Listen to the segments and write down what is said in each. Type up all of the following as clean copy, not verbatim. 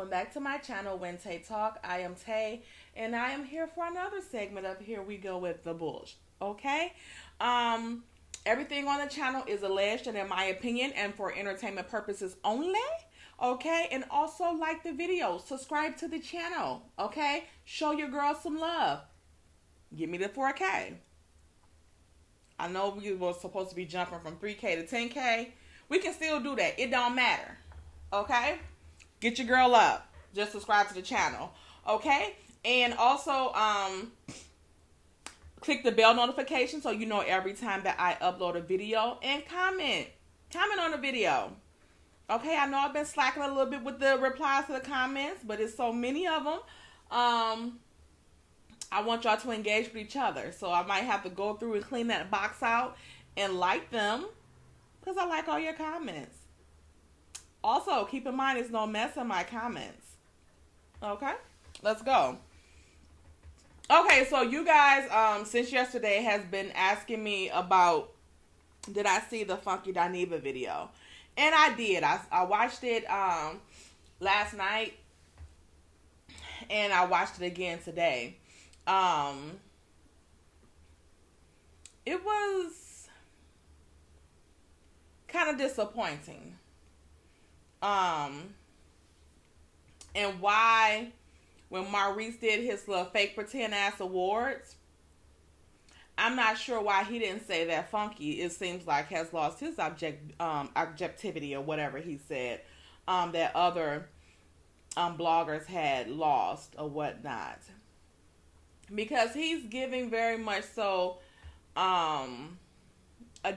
welcome back to my channel, When Tay Talk. I am Tay, and I am here for another segment of Here We Go with the Bullsh. Okay? Everything on the channel is alleged and in my opinion and for entertainment purposes only. Okay? And also like the video. Subscribe to the channel. Okay? Show your girl some love. Give me the 4K. I know we were supposed to be jumping from 3K to 10K. We can still do that. It don't matter. Okay? Get your girl up. Just subscribe to the channel. Okay? And also, click the bell notification so you know every time that I upload a video. And comment. Comment on the video. Okay? I know I've been slacking a little bit with the replies to the comments, but it's so many of them. I want y'all to engage with each other. So I might have to go through and clean that box out and like them. Because I like all your comments. Also, keep in mind, there's no mess in my comments. Okay? Let's go. Okay, so you guys, since yesterday, has been asking me about, did I see the Funky-Dineva video? And I did. I watched it last night. And I watched it again today. It was kind of disappointing. And why, when Maurice did his little fake pretend ass awards, I'm not sure why he didn't say that Funky, it seems like, has lost his objectivity or whatever he said, that other bloggers had lost or whatnot. Because he's giving very much so a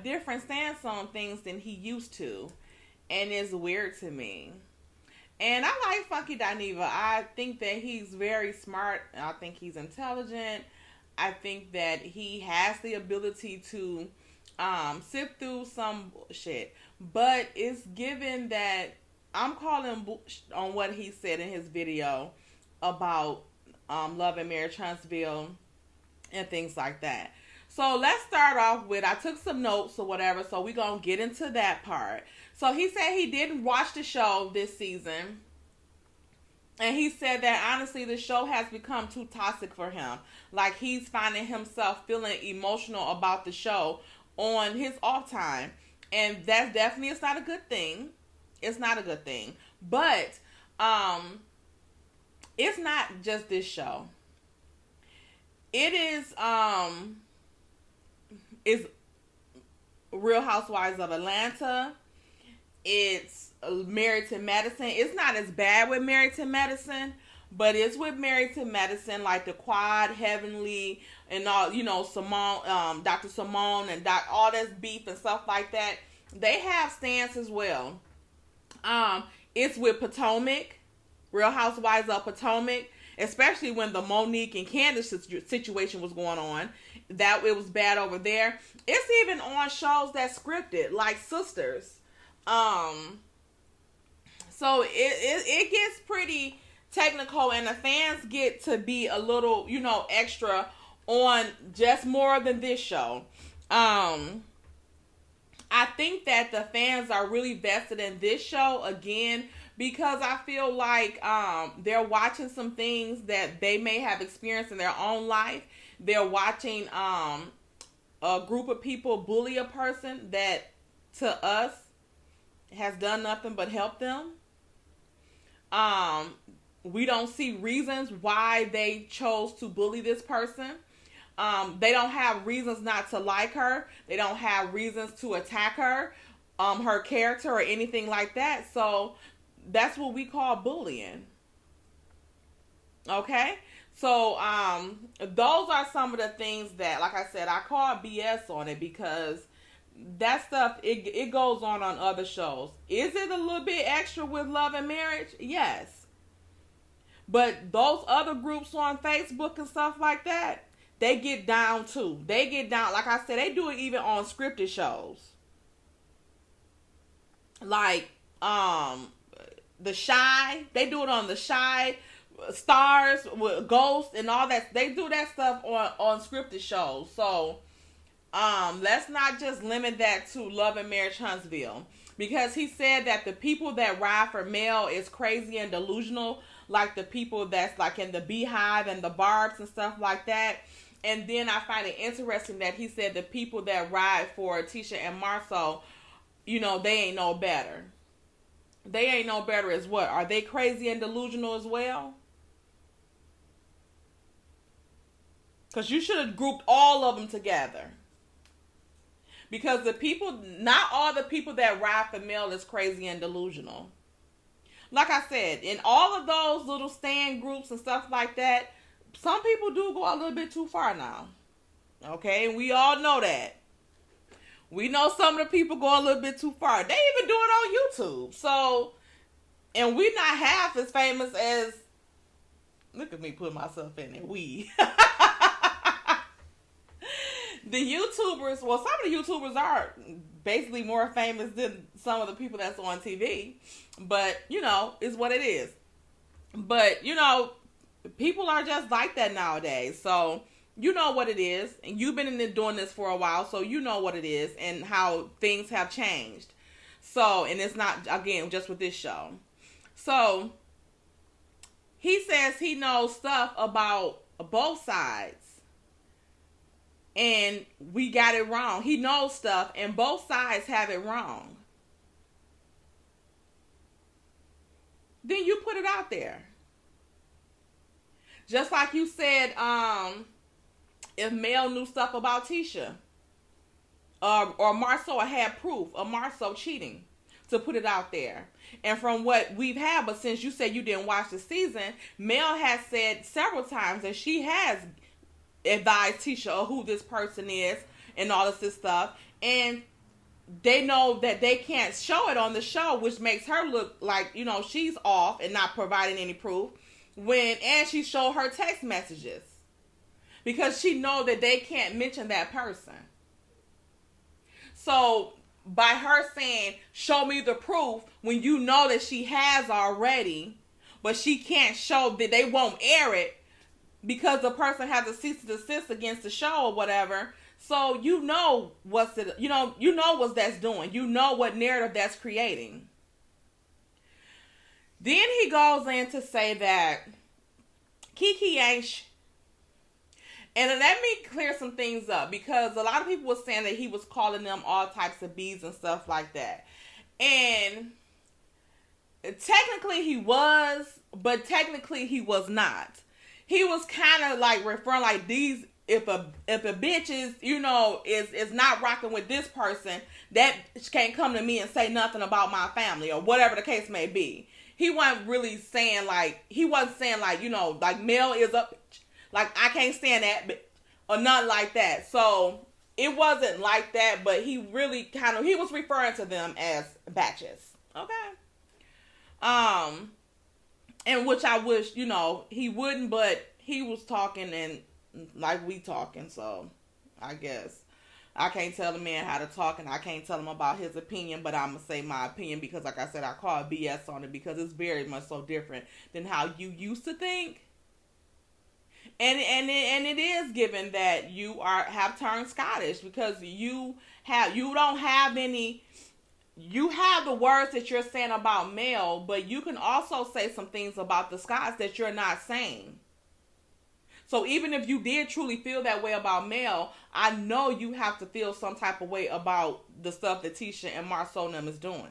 different stance on things than he used to. And it's weird to me. And I like Funky-Dineva. I think that he's very smart. I think he's intelligent. I think that he has the ability to sift through some shit. But it's given that I'm calling on what he said in his video about Love and Marriage Huntsville and things like that. So let's start off with, I took some notes or whatever, so we're going to get into that part. So he said he didn't watch the show this season. And he said that honestly the show has become too toxic for him. Like he's finding himself feeling emotional about the show on his off time. And that's definitely, it's not a good thing. It's not a good thing. But it's not just this show. It is Real Housewives of Atlanta. It's Married to Medicine. It's not as bad with Married to Medicine, but it's with Married to Medicine, like the Quad, Heavenly, and all, you know, Simone, Dr. Simone, and all this beef and stuff like that. They have stands as well. It's with Potomac, Real Housewives of Potomac, especially when the Monique and Candace situation was going on. That it was bad over there. It's even on shows that scripted, like Sisters. So it gets pretty technical, and the fans get to be a little, you know, extra on just more than this show. I think that the fans are really vested in this show again because I feel like they're watching some things that they may have experienced in their own life. They're watching a group of people bully a person that to us has done nothing but help them. We don't see reasons why they chose to bully this person. They don't have reasons not to like her. They don't have reasons to attack her, her character or anything like that. So that's what we call bullying. Okay? So those are some of the things that, like I said, I call BS on it because that stuff, it goes on other shows. Is it a little bit extra with Love and Marriage? Yes. But those other groups on Facebook and stuff like that, they get down too. They get down, like I said, they do it even on scripted shows. Like The Shy, they do it on The Shy, Stars with Ghosts and all that. They do that stuff on scripted shows. So let's not just limit that to Love and Marriage Huntsville. because he said that the people that ride for Mel is crazy and delusional, like the people that's like in the Beehive and the Barbs and stuff like that. And then I find it interesting that he said the people that ride for Tisha and Marceau, you know, they ain't no better. They ain't no better as what? Are they crazy and delusional as well? Because you should have grouped all of them together. Because the people, not all the people that ride for Mel is crazy and delusional. Like I said, in all of those little stand groups and stuff like that, some people do go a little bit too far now. Okay, and we all know that. We know some of the people go a little bit too far. They even do it on YouTube. So, and we not half as famous as, look at me putting myself in it, we. The YouTubers, well, some of the YouTubers are basically more famous than some of the people that's on TV. But, you know, it's what it is. But, you know, people are just like that nowadays. So, you know what it is. And you've been doing this for a while, so you know what it is and how things have changed. So, and it's not, again, just with this show. So, he says he knows stuff about both sides. And we got it wrong. He knows stuff and both sides have it wrong. Then you put it out there. Just like you said, if Mel knew stuff about Tisha, or Marceau had proof of Marceau cheating, to put it out there. And from what we've had, but since you said you didn't watch the season, Mel has said several times that she has advised Tisha of who this person is and all this stuff. And they know that they can't show it on the show, which makes her look like, you know, she's off and not providing any proof. And she showed her text messages. Because she know that they can't mention that person. So, by her saying, show me the proof, when you know that she has already, but she can't show, that they won't air it, because the person has a cease and desist against the show or whatever. So, you know what's what that's doing. You know what narrative that's creating. Then he goes in to say that Kiki ain't... And let me clear some things up, because a lot of people were saying that he was calling them all types of bees and stuff like that. And technically he was, but technically he was not. He was kind of like referring like these, if a bitch is, you know, is not rocking with this person, that can't come to me and say nothing about my family or whatever the case may be. He wasn't really saying like, you know, like Mel is a, like I can't stand that, or nothing like that. So it wasn't like that, but he really he was referring to them as batches. Okay. And which I wish, you know, he wouldn't, but he was talking and like we talking, so I guess I can't tell the man how to talk and I can't tell him about his opinion, but I'm going to say my opinion because like I said, I call BS on it because it's very much so different than how you used to think. And it is given that you have turned Scottish because you have the words that you're saying about Mel, but you can also say some things about the Scots that you're not saying. So even if you did truly feel that way about Mel, I know you have to feel some type of way about the stuff that Tisha and Marceau and them is doing.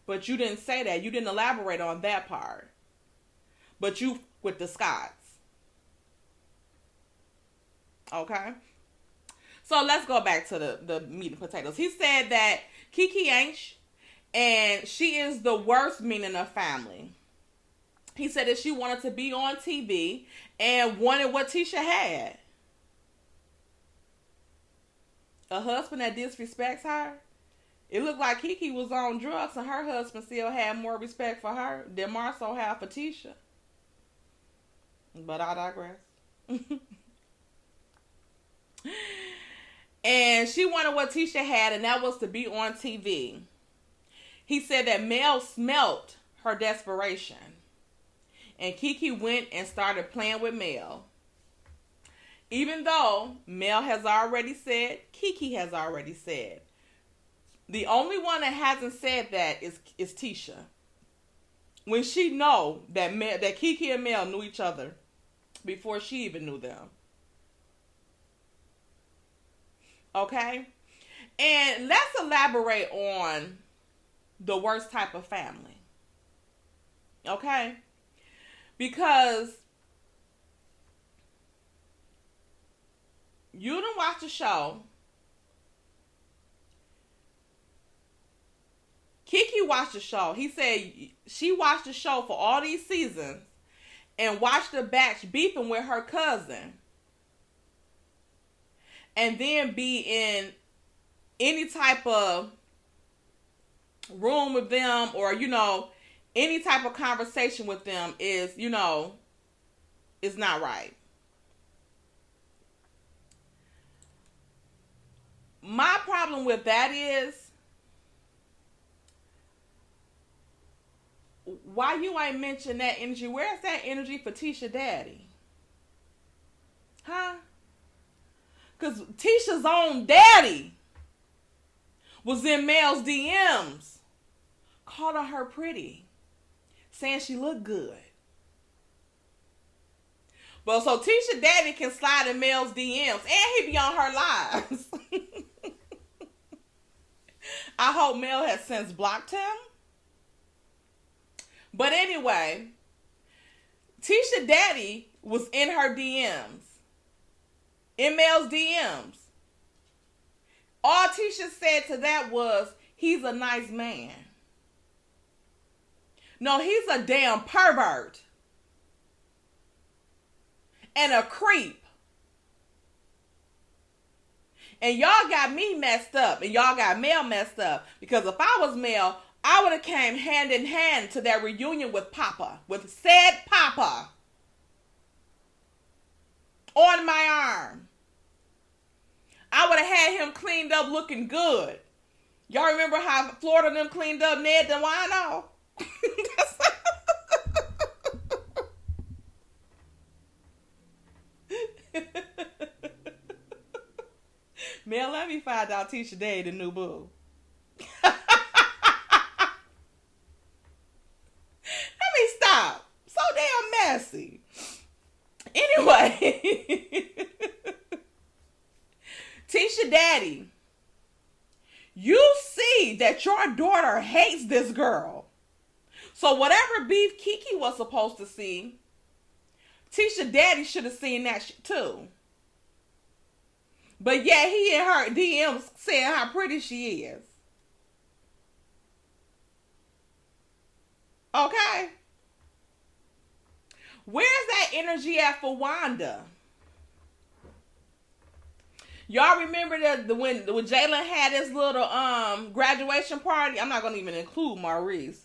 But you didn't say that. You didn't elaborate on that part. But you with the Scots. Okay? So let's go back to the meat and potatoes. He said that Kiki ain't, and she is the worst mean in her family. He said that she wanted to be on TV and wanted what Tisha had. A husband that disrespects her. It looked like Kiki was on drugs and her husband still had more respect for her than Marceau had for Tisha. But I digress. And she wanted what Tisha had, and that was to be on TV. He said that Mel smelt her desperation. And Kiki went and started playing with Mel. Even though Mel has already said, Kiki has already said, The only one that hasn't said that is Tisha. When she know that Kiki and Mel knew each other before she even knew them. Okay? And let's elaborate on the worst type of family. Okay? Because you didn't watch the show. Kiki watched the show. He said she watched the show for all these seasons and watched the batch beefing with her cousin. And then be in any type of room with them or, any type of conversation with them is, is not right. My problem with that is, why you ain't mention that energy? Where's that energy for Tisha Daddy? Huh? Because Tisha's own daddy was in Mel's DMs calling her pretty, saying she looked good. But so Tisha Daddy can slide in Mel's DMs and he be on her lives. I hope Mel has since blocked him. But anyway, Tisha Daddy was in her DMs. In Mel's DMs. All Tisha said to that was, he's a nice man. No, he's a damn pervert. And a creep. And y'all got me messed up. And y'all got Mel messed up. Because if I was Mel, I would have came hand in hand to that reunion with Papa. With said Papa. On my arm. I would have had him cleaned up looking good. Y'all remember how Florida them cleaned up Ned DeWino? Mel, let me find out Tisha Day the new boo. Let me stop. So damn messy. Anyway. Tisha Daddy, you see that your daughter hates this girl. So whatever beef Kiki was supposed to see, Tisha Daddy should have seen that shit too. But yeah, he in her DMs saying how pretty she is. Okay? Where's that energy at for Wanda? Y'all remember that when Jalen had his little graduation party? I'm not gonna even include Maurice.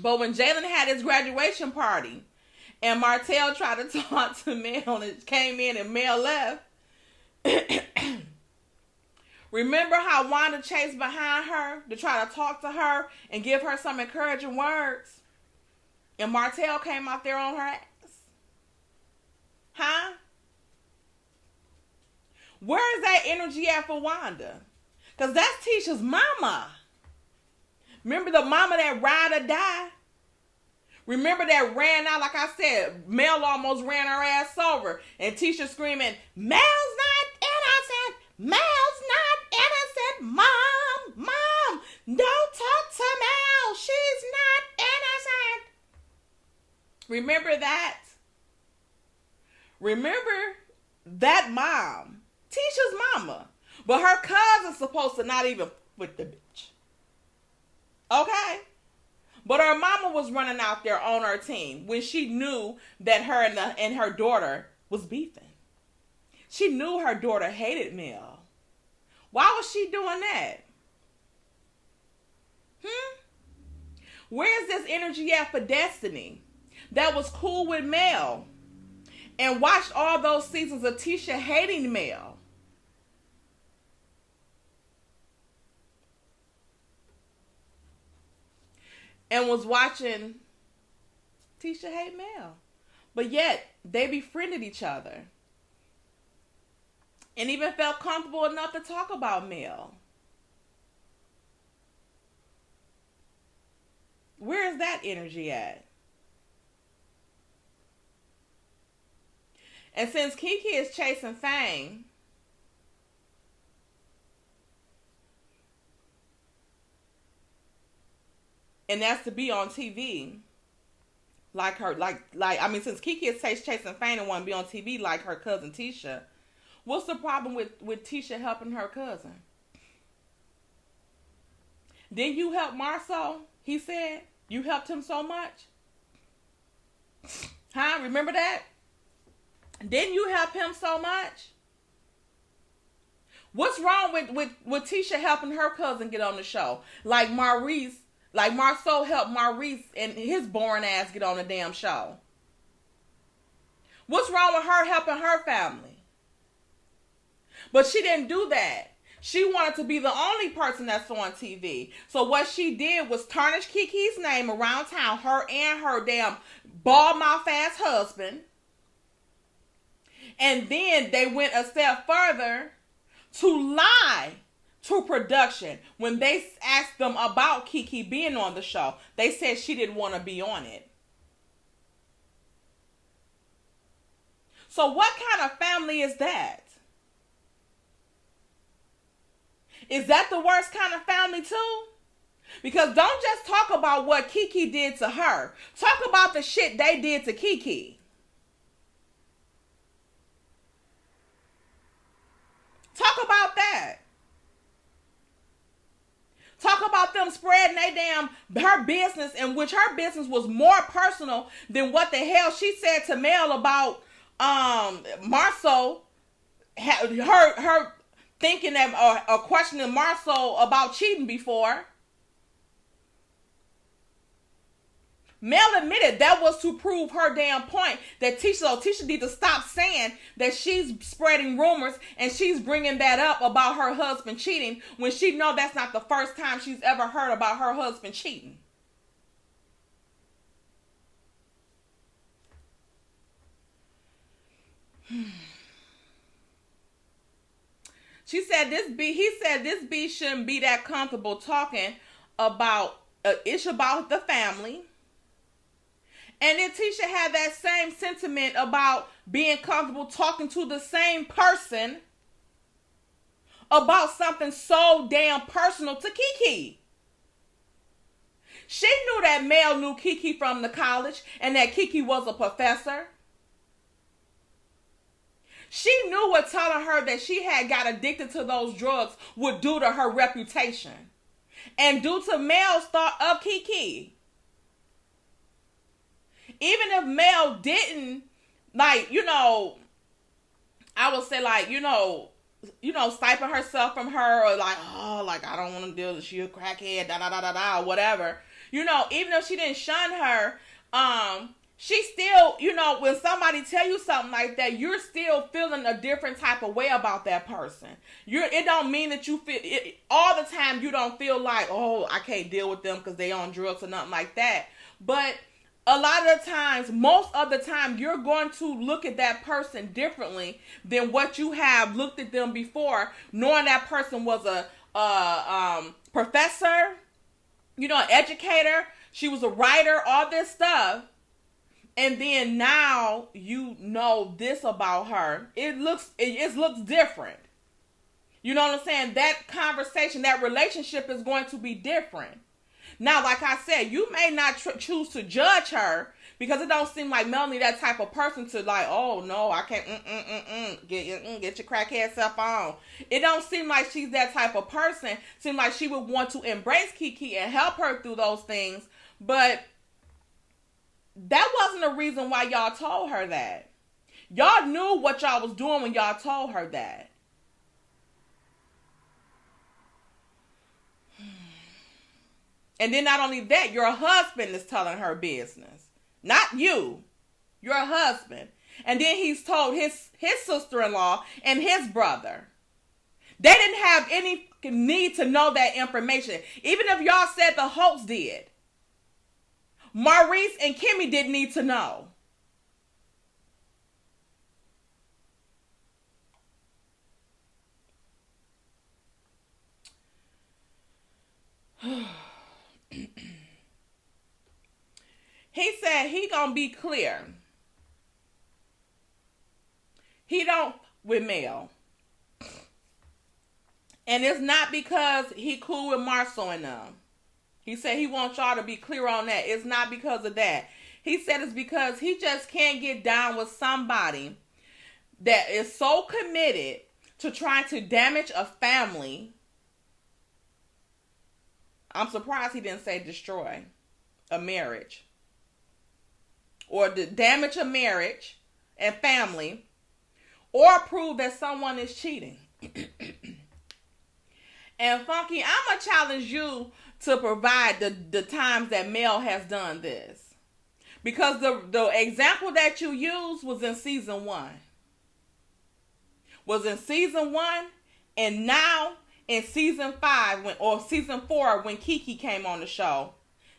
But when Jalen had his graduation party and Marital tried to talk to Mel and came in and Mel left. Remember how Wanda chased behind her to try to talk to her and give her some encouraging words? And Marital came out there on her ass? Huh? Where is that energy at for Wanda? Because that's Tisha's mama. Remember the mama that ride or die? Remember that ran out, like I said, Mel almost ran her ass over. And Tisha screaming, Mel's not innocent. Mel's not innocent. Mom, don't talk to Mel. She's not innocent. Remember that? Remember that mom. Tisha's mama. But her cousin's supposed to not even with the bitch. Okay? But her mama was running out there on her team when she knew that her and her daughter was beefing. She knew her daughter hated Mel. Why was she doing that? Where's this energy at for Destiny? That was cool with Mel. And watched all those seasons of Tisha hating Mel. And was watching Tisha hate Mel. But yet, they befriended each other. And even felt comfortable enough to talk about Mel. Where is that energy at? And since Kiki is chasing fame, and that's to be on TV, like her, I mean, since Kiki is chasing fame and want to be on TV like her cousin Tisha, what's the problem with Tisha helping her cousin? Didn't you help Marceau? He said you helped him so much. Huh? Remember that? Didn't you help him so much? What's wrong with Tisha helping her cousin get on the show? Like Marceau helped Maurice and his boring ass get on the damn show. What's wrong with her helping her family? But she didn't do that. She wanted to be the only person that's on TV. So what she did was tarnish Kiki's name around town, her and her damn bald mouth ass husband. And then they went a step further to lie to production when they asked them about Kiki being on the show. They said she didn't want to be on it. So what kind of family is that? Is that the worst kind of family too? Because don't just talk about what Kiki did to her. Talk about the shit they did to Kiki. Talk about that. Talk about them spreading her business, in which her business was more personal than what the hell she said to Mel about Marceau. Her thinking that or questioning Marceau about cheating before. Mel admitted that was to prove her damn point that Tisha need to stop saying that she's spreading rumors and she's bringing that up about her husband cheating when she know that's not the first time she's ever heard about her husband cheating. He said this B shouldn't be that comfortable talking about ish about the family. And then Tisha had that same sentiment about being comfortable talking to the same person about something so damn personal to Kiki. She knew that Mel knew Kiki from the college and that Kiki was a professor. She knew what telling her that she had got addicted to those drugs would do to her reputation. And due to Mel's thought of Kiki. Even if Mel didn't, I would say siping herself from her or I don't want to deal with she a crackhead, whatever. Even if she didn't shun her, she still, when somebody tell you something like that, you're still feeling a different type of way about that person. It don't mean that you feel, all the time you don't feel like, oh, I can't deal with them because they on drugs or nothing like that. But a lot of the times, most of the time, you're going to look at that person differently than what you have looked at them before, knowing that person was a professor, an educator, she was a writer, all this stuff. And then now you know this about her. It looks different. You know what I'm saying? That conversation, that relationship is going to be different. Now, like I said, you may not choose to judge her because it don't seem like Melanie that type of person to oh no, I can't get your crackhead self on. It don't seem like she's that type of person. Seem like she would want to embrace Kiki and help her through those things, but that wasn't a reason why y'all told her that. Y'all knew what y'all was doing when y'all told her that. And then not only that, your husband is telling her business. Not you. Your husband. And then he's told his sister-in-law and his brother. They didn't have any need to know that information. Even if y'all said the Holtz did. Maurice and Kimmy didn't need to know. He said he gonna be clear. He don't with Mel. And it's not because he cool with Marcel and them. He said he wants y'all to be clear on that. It's not because of that. He said it's because he just can't get down with somebody that is so committed to trying to damage a family. I'm surprised he didn't say destroy a marriage. Or to damage a marriage and family. Or prove that someone is cheating. And Funky, I'm going to challenge you to provide the times that Mel has done this. Because the example that you used was in season 1. Was in season 1, and now in season 5 or season 4 when Kiki came on the show.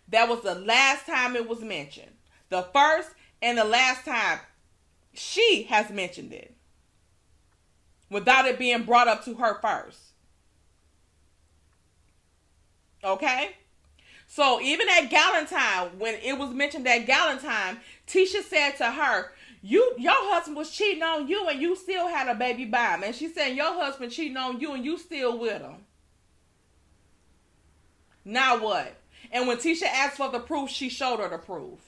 That was the last time it was mentioned. The first and the last time she has mentioned it. Without it being brought up to her first. Okay? So even at Galentine, when it was mentioned at Galentine, Tisha said to her, your husband was cheating on you and you still had a baby by him. And she said, your husband cheating on you and you still with him. Now what? And when Tisha asked for the proof, she showed her the proof.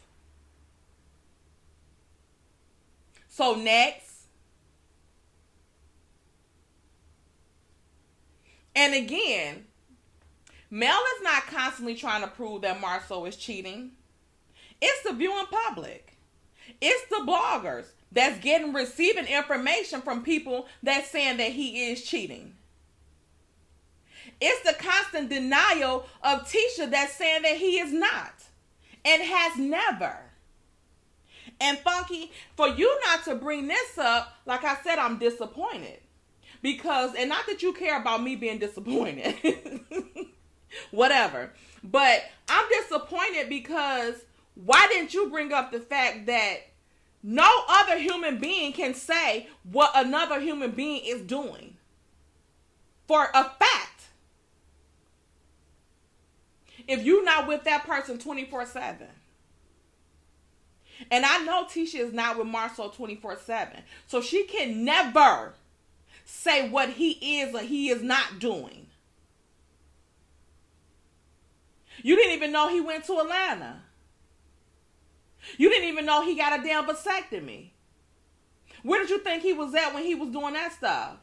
So next. And again, Mel is not constantly trying to prove that Marcel is cheating. It's the viewing public. It's the bloggers that's receiving information from people that's saying that he is cheating. It's the constant denial of Tisha that's saying that he is not and has never. And Funky, for you not to bring this up, like I said, I'm disappointed. Because, and not that you care about me being disappointed. Whatever. But I'm disappointed because why didn't you bring up the fact that no other human being can say what another human being is doing? For a fact. If you're not with that person 24/7. And I know Tisha is not with Marcel 24/7. So she can never say what he is or he is not doing. You didn't even know he went to Atlanta. You didn't even know he got a damn vasectomy. Where did you think he was at when he was doing that stuff?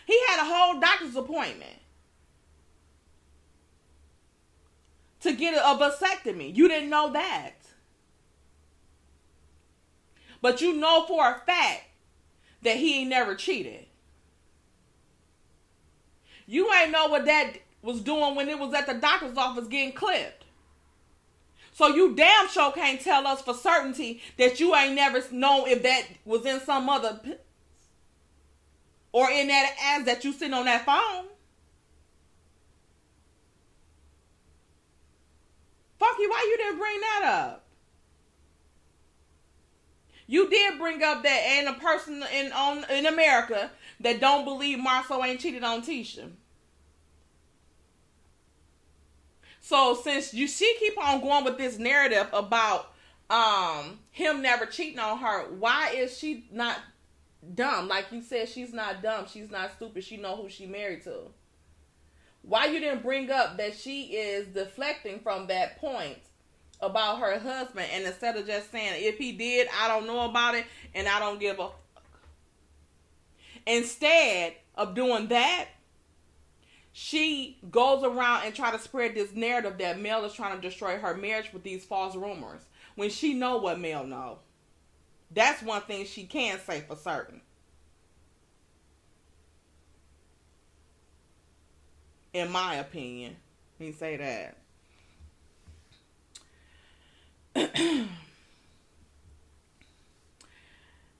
He had a whole doctor's appointment to get a vasectomy. You didn't know that. But you know for a fact that he ain't never cheated. You ain't know what that was doing when it was at the doctor's office getting clipped. So you damn sure can't tell us for certainty that you ain't never known if that was in some other or in that ass that you sitting on that phone. Funky, why you didn't bring that up? You did bring up that ain't a person in America that don't believe Marcel ain't cheated on Tisha. So since she keep on going with this narrative about him never cheating on her, why is she not dumb? Like you said, she's not dumb. She's not stupid. She know who she married to. Why you didn't bring up that she is deflecting from that point about her husband, and instead of just saying, if he did, I don't know about it, and I don't give a fuck. Instead of doing that, she goes around and try to spread this narrative that Mel is trying to destroy her marriage with these false rumors, when she know what Mel know. That's one thing she can say for certain. In my opinion. Let me say that.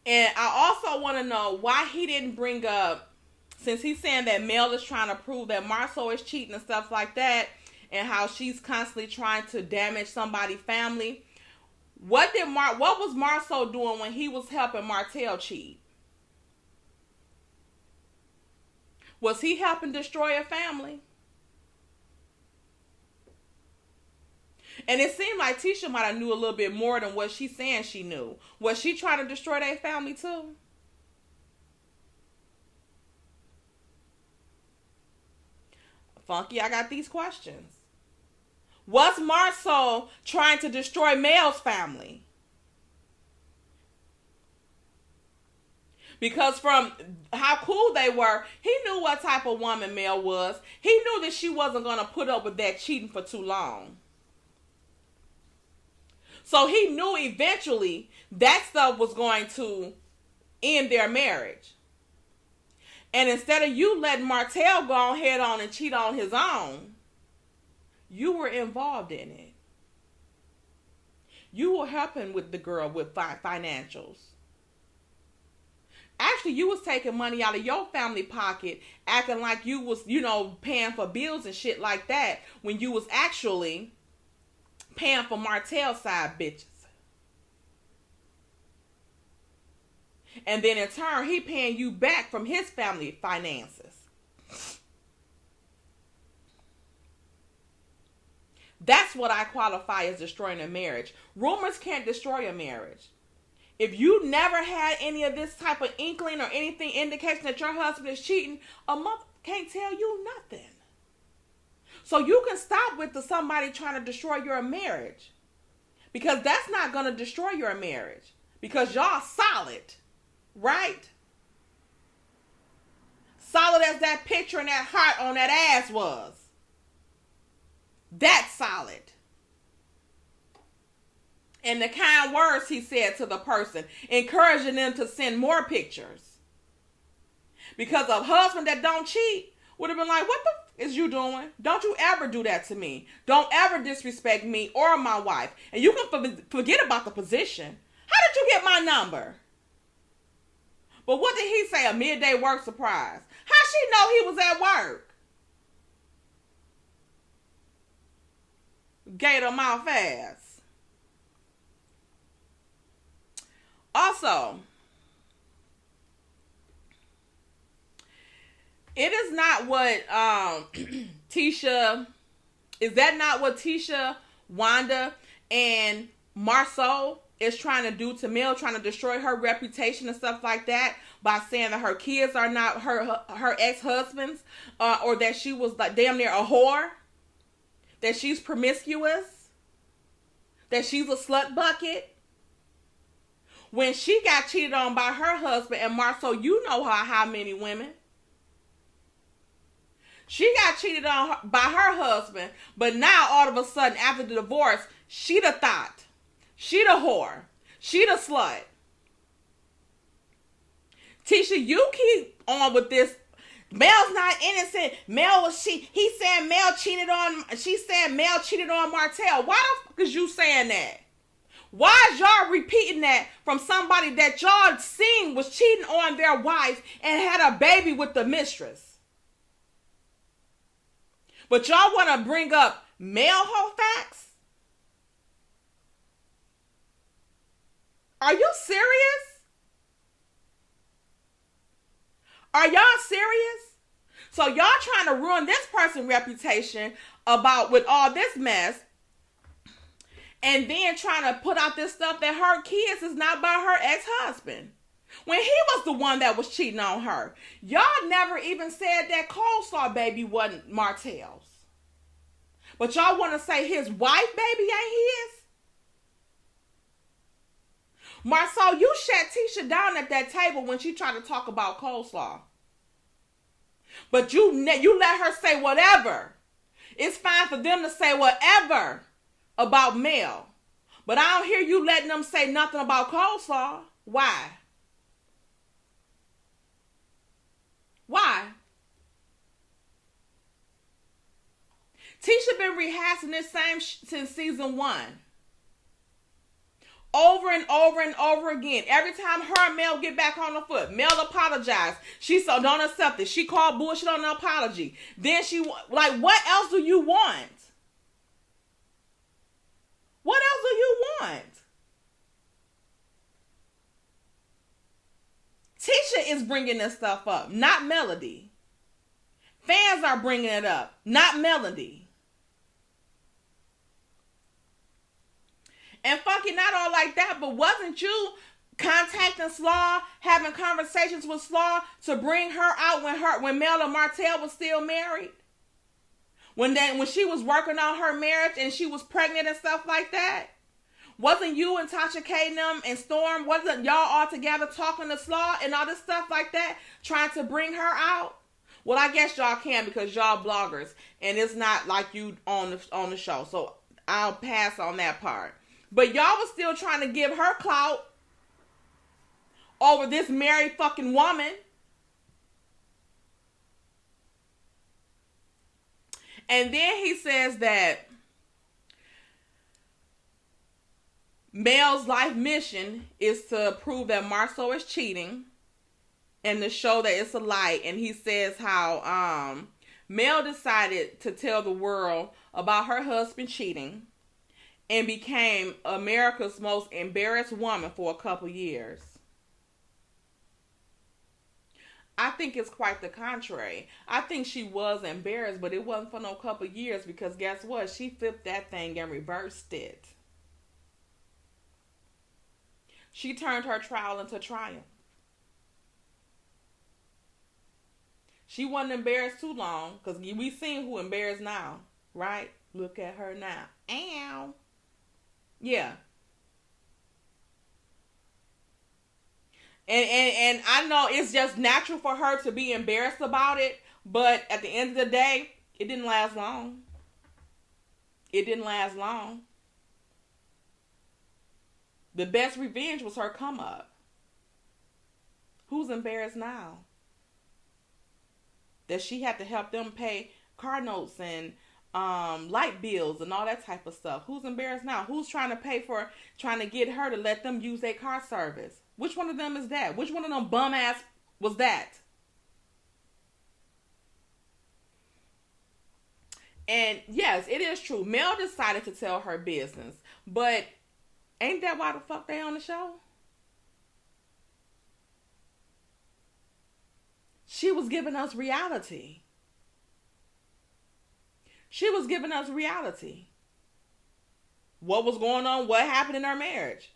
And I also want to know why he didn't bring up, since he's saying that Mel is trying to prove that Marcel is cheating and stuff like that, and how she's constantly trying to damage somebody's family. What was Marcel doing when he was helping Marital cheat? Was he helping destroy a family? And it seemed like Tisha might have knew a little bit more than what she's saying she knew. Was she trying to destroy their family too? Funky, I got these questions. Was Marital trying to destroy Mel's family? Because from how cool they were, he knew what type of woman Mel was. He knew that she wasn't going to put up with that cheating for too long. So he knew eventually that stuff was going to end their marriage. And instead of you letting Marital go head on and cheat on his own, you were involved in it. You were helping with the girl with financials. Actually, you was taking money out of your family pocket, acting like you was, paying for bills and shit like that, when you was actually paying for Marital's side bitches. And then in turn, he paying you back from his family finances. That's what I qualify as destroying a marriage. Rumors can't destroy a marriage. If you never had any of this type of inkling or anything indication that your husband is cheating, a mother can't tell you nothing. So you can stop with somebody trying to destroy your marriage. Because that's not going to destroy your marriage. Because y'all solid. Right? Solid as that picture and that heart on that ass was. That's solid. And the kind words he said to the person, encouraging them to send more pictures. Because a husband that don't cheat would have been like, what the is you doing? Don't you ever do that to me. Don't ever disrespect me or my wife. And you can forget about the position. How did you get my number? But what did he say? A midday work surprise. How she know he was at work? Gator mouth ass. Also, it is not what Tisha, is that not what Tisha, Wanda, and Marital is trying to do to Mel, trying to destroy her reputation and stuff like that by saying that her kids are not her ex-husbands, or that she was like damn near a whore, that she's promiscuous, that she's a slut bucket. When she got cheated on by her husband and Marital, you know how many women. She got cheated on by her husband, but now all of a sudden after the divorce, she the thought. She the whore. She the slut. Tisha, you keep on with this. Mel's not innocent. Mel was he said Mel cheated on. She said Mel cheated on Marital. Why the fuck is you saying that? Why is y'all repeating that from somebody that y'all seen was cheating on their wife and had a baby with the mistress? But y'all want to bring up male hoe facts? Are you serious? Are y'all serious? So y'all trying to ruin this person's reputation with all this mess, and then trying to put out this stuff that her kids is not by her ex-husband, when he was the one that was cheating on her. Y'all never even said that coleslaw baby wasn't Marital's. But y'all want to say his wife baby ain't his? Marital, you shut Tisha down at that table when she tried to talk about coleslaw. But you let her say whatever. It's fine for them to say whatever about Mel. But I don't hear you letting them say nothing about coleslaw. Why? Why? Tisha been rehashing this same since season 1. Over and over and over again. Every time her and Mel get back on the foot, Mel apologized. She so don't accept it. She called bullshit on the apology. Then what else do you want? What else do you want? Tisha is bringing this stuff up, not Melody. Fans are bringing it up, not Melody. Funky, not all like that, but wasn't you contacting Slaw, having conversations with Slaw to bring her out when Mel and Marital was still married? When she was working on her marriage and she was pregnant and stuff like that? Wasn't you and Tasha K and Storm, wasn't y'all all together talking to Slaw and all this stuff like that, trying to bring her out? Well, I guess y'all can because y'all bloggers, and it's not like you on the show. So I'll pass on that part. But y'all was still trying to give her clout over this married fucking woman. And then he says that Mel's life mission is to prove that Marceau is cheating and to show that it's a lie. And he says how Mel decided to tell the world about her husband cheating and became America's most embarrassed woman for a couple years. I think it's quite the contrary. I think she was embarrassed, but it wasn't for no couple years because guess what? She flipped that thing and reversed it. She turned her trial into triumph. She wasn't embarrassed too long because we seen who embarrassed now, right? Look at her now. Ow. Yeah. And I know it's just natural for her to be embarrassed about it, but at the end of the day, it didn't last long. It didn't last long. The best revenge was her come up. Who's embarrassed now? That she had to help them pay car notes and light bills and all that type of stuff. Who's embarrassed now? Who's trying to get her to let them use their car service? Which one of them is that? Which one of them bum ass was that? And yes, it is true. Mel decided to tell her business, but ain't that why the fuck they on the show? She was giving us reality. She was giving us reality. What was going on? What happened in her marriage?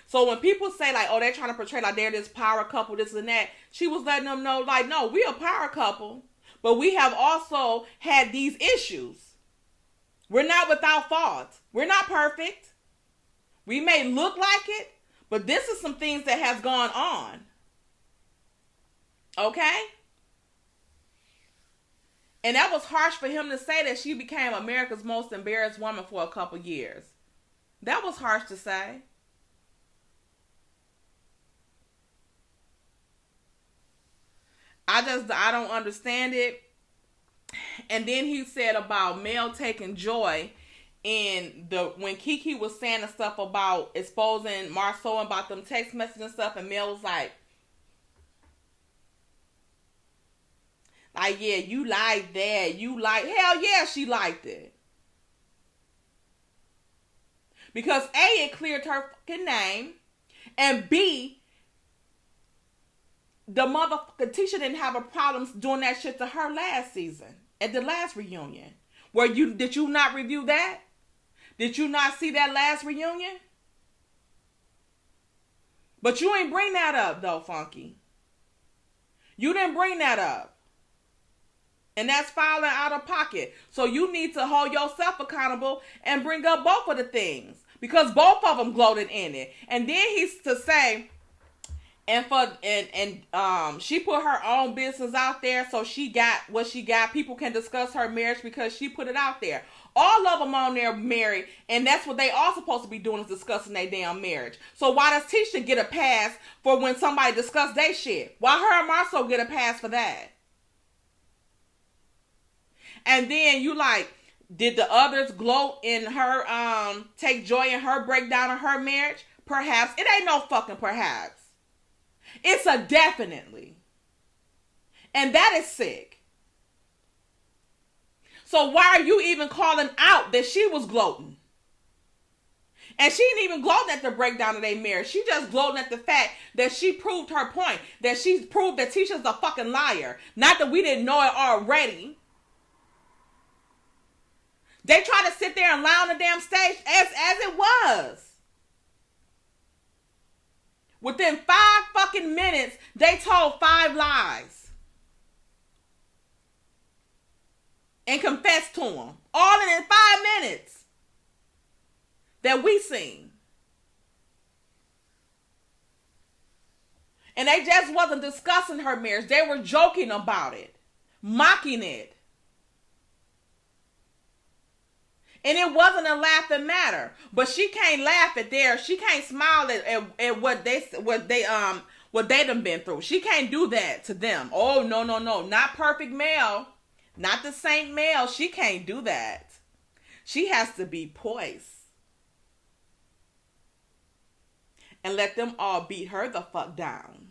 So when people say like, oh, they're trying to portray like they're this power couple, this and that, she was letting them know like, no, we a power couple, but we have also had these issues. We're not without fault. We're not perfect. We may look like it, but this is some things that has gone on. Okay? And that was harsh for him to say that she became America's most embarrassed woman for a couple years. That was harsh to say. I don't understand it. And then he said about Mel taking joy in when Kiki was saying the stuff about exposing Marceau about them text messages and stuff, and Mel was like, yeah, you like that. Hell yeah, she liked it. Because A, it cleared her fucking name, and B, the motherfucking teacher didn't have a problem doing that shit to her last season at the last reunion. Did you not review that? Did you not see that last reunion? But you ain't bring that up though, Funky. You didn't bring that up. And that's filing out of pocket. So you need to hold yourself accountable and bring up both of the things. Because both of them gloated in it. And then he's to say, she put her own business out there, so she got what she got. People can discuss her marriage because she put it out there. All of them on there married, and that's what they all supposed to be doing is discussing their damn marriage. So why does Tisha get a pass for when somebody discuss their shit? Why her and Marceau get a pass for that? And then you like, did the others gloat in her, take joy in her breakdown of her marriage? Perhaps. It ain't no fucking perhaps. It's a definitely. And that is sick. So why are you even calling out that she was gloating? And she didn't even gloat at the breakdown of their marriage. She just gloating at the fact that she proved her point. That she proved that Tisha's a fucking liar. Not that we didn't know it already. They try to sit there and lie on the damn stage as it was. Within 5 fucking minutes, they told 5 lies. And confessed to them. All in 5 minutes. That we seen. And they just wasn't discussing her marriage. They were joking about it. Mocking it. And it wasn't a laughing matter. But she can't laugh at their, she can't smile at what they done been through. She can't do that to them. Oh, no. Not perfect male. Not the saint male. She can't do that. She has to be poised. And let them all beat her the fuck down.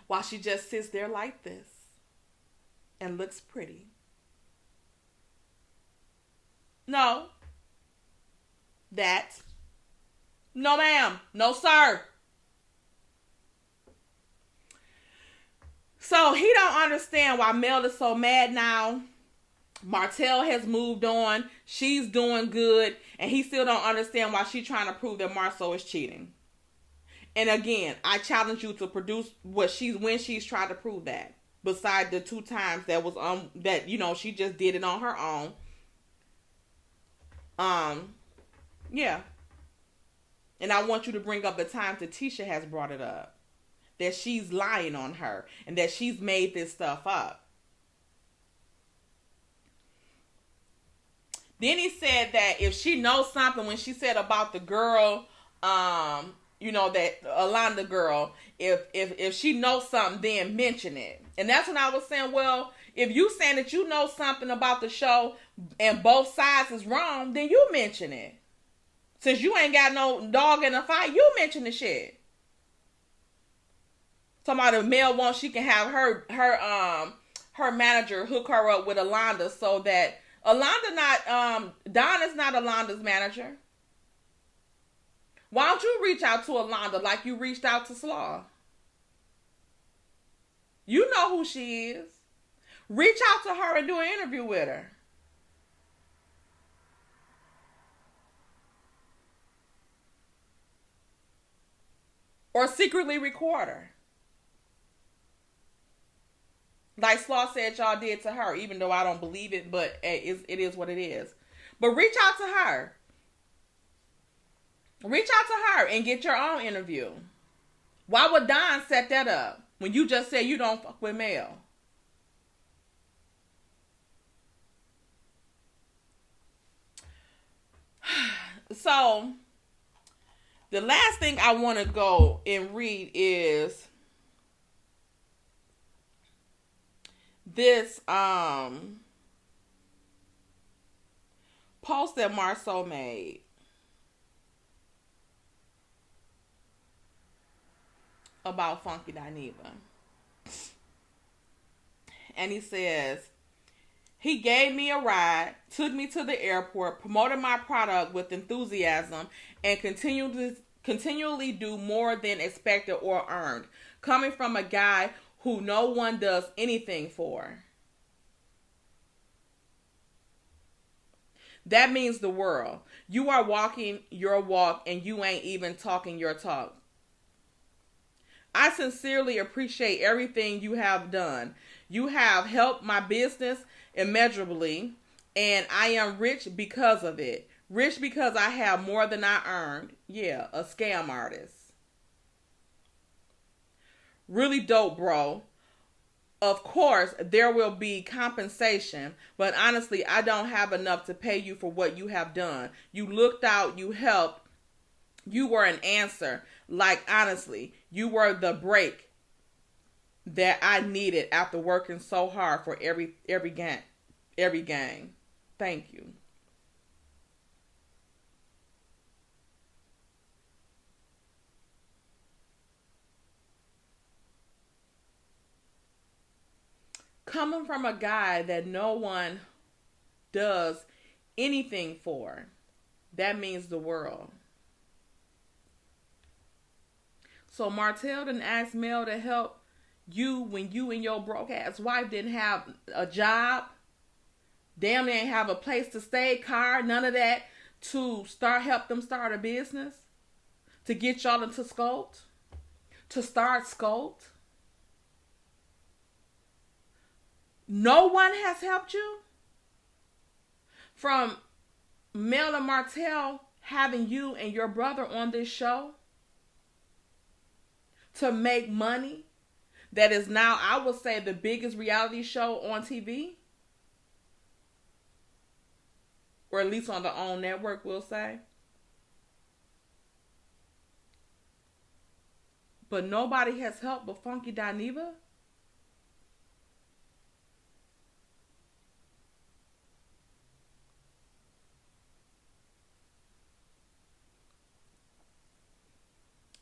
While she just sits there like this. And looks pretty. No. No, ma'am. No, sir. So he don't understand why Mel is so mad now. Marital has moved on. She's doing good. And he still don't understand why she's trying to prove that Marceau is cheating. And again, I challenge you to produce when she's trying to prove that. Besides the 2 times that was that, you know, she just did it on her own. Yeah. And I want you to bring up the times that Tisha has brought it up. That she's lying on her. And that she's made this stuff up. Then he said that if she knows something, when she said about the girl, you know, that Alonda girl, if she knows something, then mention it. And that's when I was saying, well, if you saying that you know something about the show and both sides is wrong, then you mention it. Since you ain't got no dog in the fight, you mention the shit. Somebody Mel wants, she can have her manager hook her up with Alonda so that Don is not Alonda's manager. Why don't you reach out to Alonda like you reached out to Slaw? You know who she is. Reach out to her and do an interview with her. Or secretly record her. Like Slaw said y'all did to her, even though I don't believe it, but it is what it is. But reach out to her. Reach out to her and get your own interview. Why would Don set that up when you just said you don't fuck with Mel? So, the last thing I want to go and read is this post that Marceau made. About Funky-Dineva. And he says, he gave me a ride, took me to the airport, promoted my product with enthusiasm, and continually do more than expected or earned, coming from a guy who no one does anything for. That means the world. You are walking your walk and you ain't even talking your talk. I sincerely appreciate everything you have done. You have helped my business immeasurably, and I am rich because of it. Rich because I have more than I earned. Yeah, a scam artist. Really dope, bro. Of course, there will be compensation, but honestly, I don't have enough to pay you for what you have done. You looked out, you helped. You were an answer. Like, honestly, you were the break that I needed after working so hard for every game. Thank you. Coming from a guy that no one does anything for, that means the world. So Marital didn't ask Mel to help you when you and your broke ass wife didn't have a job. Damn, they didn't have a place to stay, car, none of that, to help them start a business. to get y'all into Sculpt, to start Sculpt. No one has helped you? From Mel and Marital having you and your brother on this show to make money that is now, I would say, the biggest reality show on TV, or at least on the OWN network, we'll say. But nobody has helped but Funky-Dineva.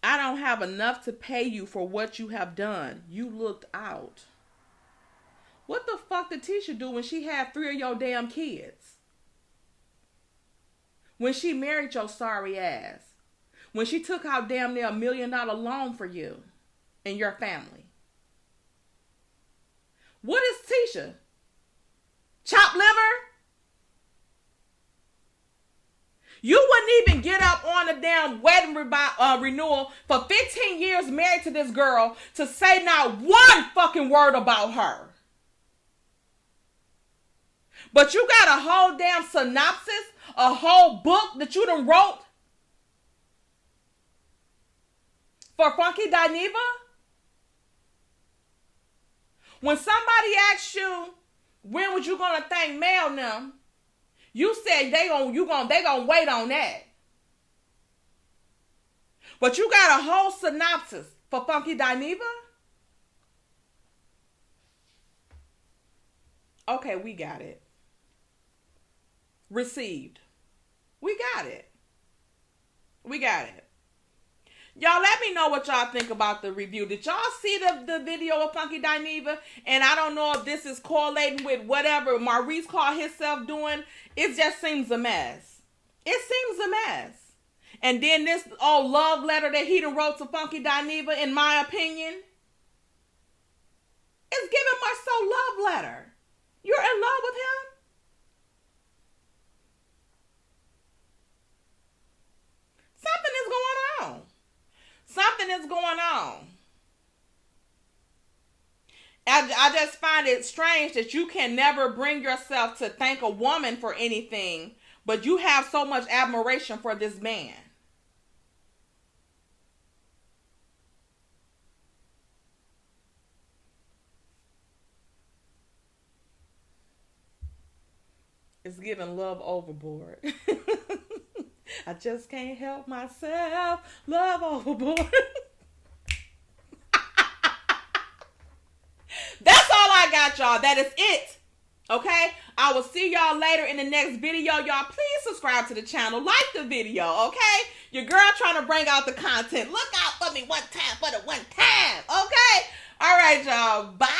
I don't have enough to pay you for what you have done. You looked out. What the fuck did Tisha do when she had 3 of your damn kids? When she married your sorry ass? When she took out damn near $1 million loan for you and your family? What is Tisha? Chopped liver? You wouldn't even get up on a damn wedding renewal for 15 years married to this girl to say not one fucking word about her. But you got a whole damn synopsis, a whole book that you done wrote for Funky-Dineva? When somebody asks you, when was you gonna thank Mel and them? You said they gonna wait on that. But you got a whole synopsis for Funky-Dineva? Okay, we got it. Received. We got it. We got it. Y'all let me know what y'all think about the review. Did y'all see the video of Funky-Dineva? And I don't know if this is correlating with whatever Maurice called himself doing. It just seems a mess. It seems a mess. And then this old love letter that he done wrote to Funky-Dineva, in my opinion, is giving my soul love letter. You're in love with him? Something is going on. Something is going on. I just find it strange that you can never bring yourself to thank a woman for anything, but you have so much admiration for this man. It's giving love overboard. I just can't help myself. Love overboard. That's all I got, y'all. That is it. Okay? I will see y'all later in the next video. Y'all, please subscribe to the channel. Like the video, okay? Your girl trying to bring out the content. Look out for me one time for the one time, okay? All right, y'all. Bye.